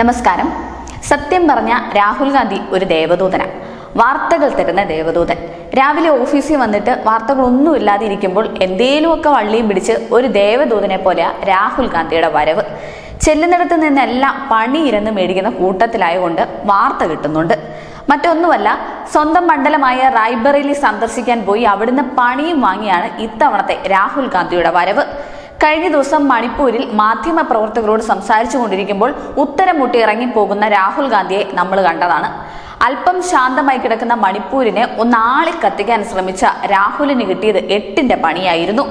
നമസ്കാരം. സത്യം പറഞ്ഞ രാഹുൽ ഗാന്ധി ഒരു ദേവദൂതനാണ്. വാർത്തകൾ തരുന്ന ദേവദൂതൻ. രാവിലെ ഓഫീസിൽ വന്നിട്ട് വാർത്തകളൊന്നും ഇല്ലാതെ ഇരിക്കുമ്പോൾ എന്തേലുമൊക്കെ വള്ളിയും പിടിച്ച് ഒരു ദേവദൂതനെ പോലെ രാഹുൽ ഗാന്ധിയുടെ വരവ്. ചെല്ലുന്നിടത്ത് നിന്നെല്ലാം പണിയിരുന്ന് മേടിക്കുന്ന കൂട്ടത്തിലായതുകൊണ്ട് വാർത്ത കിട്ടുന്നുണ്ട്. മറ്റൊന്നുമല്ല, സ്വന്തം മണ്ഡലമായ റായ്ബറേലി സന്ദർശിക്കാൻ പോയി അവിടുന്ന് പണിയും വാങ്ങിയാണ് ഇത്തവണത്തെ രാഹുൽ ഗാന്ധിയുടെ വരവ്. കഴിഞ്ഞ ദിവസം മണിപ്പൂരിൽ മാധ്യമ പ്രവർത്തകരോട് സംസാരിച്ചു കൊണ്ടിരിക്കുമ്പോൾ ഉത്തരം മുട്ടി ഇറങ്ങിപ്പോകുന്ന രാഹുൽ ഗാന്ധിയെ നമ്മൾ കണ്ടതാണ്. അല്പം ശാന്തമായി കിടക്കുന്ന മണിപ്പൂരിനെ ഒന്നാളി കത്തിക്കാൻ ശ്രമിച്ച രാഹുലിന് കിട്ടിയത് 8ന്റെ പണിയായിരുന്നു.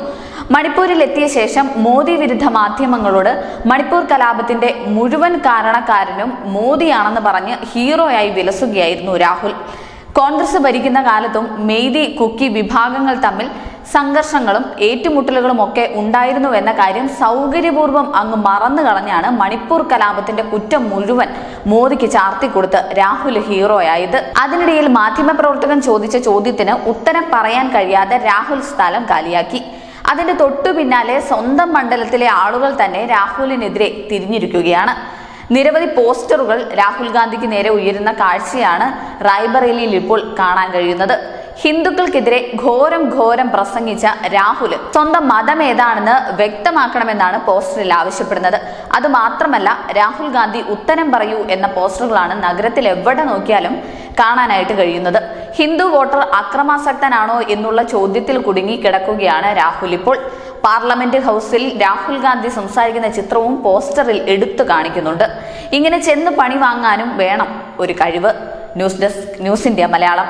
മണിപ്പൂരിൽ എത്തിയ ശേഷം മോദി വിരുദ്ധ മാധ്യമങ്ങളോട് മണിപ്പൂർ കലാപത്തിന്റെ മുഴുവൻ കാരണക്കാരനും മോദിയാണെന്ന് പറഞ്ഞ് ഹീറോയായി വിലസുകയായിരുന്നു രാഹുൽ. കോൺഗ്രസ് ഭരിക്കുന്ന കാലത്തും മെയ്തി കുക്കി വിഭാഗങ്ങൾ തമ്മിൽ സംഘർഷങ്ങളും ഏറ്റുമുട്ടലുകളും ഒക്കെ ഉണ്ടായിരുന്നുവെന്ന കാര്യം സൗകര്യപൂർവ്വം അങ്ങ് മറന്നു കളഞ്ഞാണ് മണിപ്പൂർ കലാപത്തിന്റെ കുറ്റം മുഴുവൻ മോദിക്ക് ചാർത്തിക്കൊടുത്ത് രാഹുൽ ഹീറോയായത്. അതിനിടയിൽ മാധ്യമപ്രവർത്തകൻ ചോദിച്ച ചോദ്യത്തിന് ഉത്തരം പറയാൻ കഴിയാതെ രാഹുൽ സ്ഥലം കാലിയാക്കി. അതിന്റെ തൊട്ടു പിന്നാലെ സ്വന്തം മണ്ഡലത്തിലെ ആളുകൾ തന്നെ രാഹുലിനെതിരെ തിരിഞ്ഞിരിക്കുകയാണ്. നിരവധി പോസ്റ്ററുകൾ രാഹുൽ ഗാന്ധിക്ക് നേരെ ഉയരുന്ന കാഴ്ചയാണ് റായ്ബറേലിയിൽ ഇപ്പോൾ കാണാൻ കഴിയുന്നത്. ഹിന്ദുക്കൾക്കെതിരെ ഘോരം പ്രസംഗിച്ച രാഹുൽ സ്വന്തം മതം ഏതാണെന്ന് വ്യക്തമാക്കണമെന്നാണ് പോസ്റ്ററിൽ ആവശ്യപ്പെടുന്നത്. അതുമാത്രമല്ല, രാഹുൽ ഗാന്ധി ഉത്തരം പറയൂ എന്ന പോസ്റ്ററുകളാണ് നഗരത്തിൽ എവിടെ നോക്കിയാലും കാണാനായിട്ട് കഴിയുന്നത്. ഹിന്ദു വോട്ടർ അക്രമാസക്തനാണോ എന്നുള്ള ചോദ്യത്തിൽ കുടുങ്ങി കിടക്കുകയാണ് രാഹുൽ ഇപ്പോൾ. പാർലമെന്റ് ഹൗസിൽ രാഹുൽ ഗാന്ധി സംസാരിക്കുന്ന ചിത്രവും പോസ്റ്ററിൽ എടുത്തു കാണിക്കുന്നുണ്ട്. ഇങ്ങനെ ചെന്ന് പണി വാങ്ങാനും വേണം ഒരു കഴിവ്. News desk, news India Malayalam.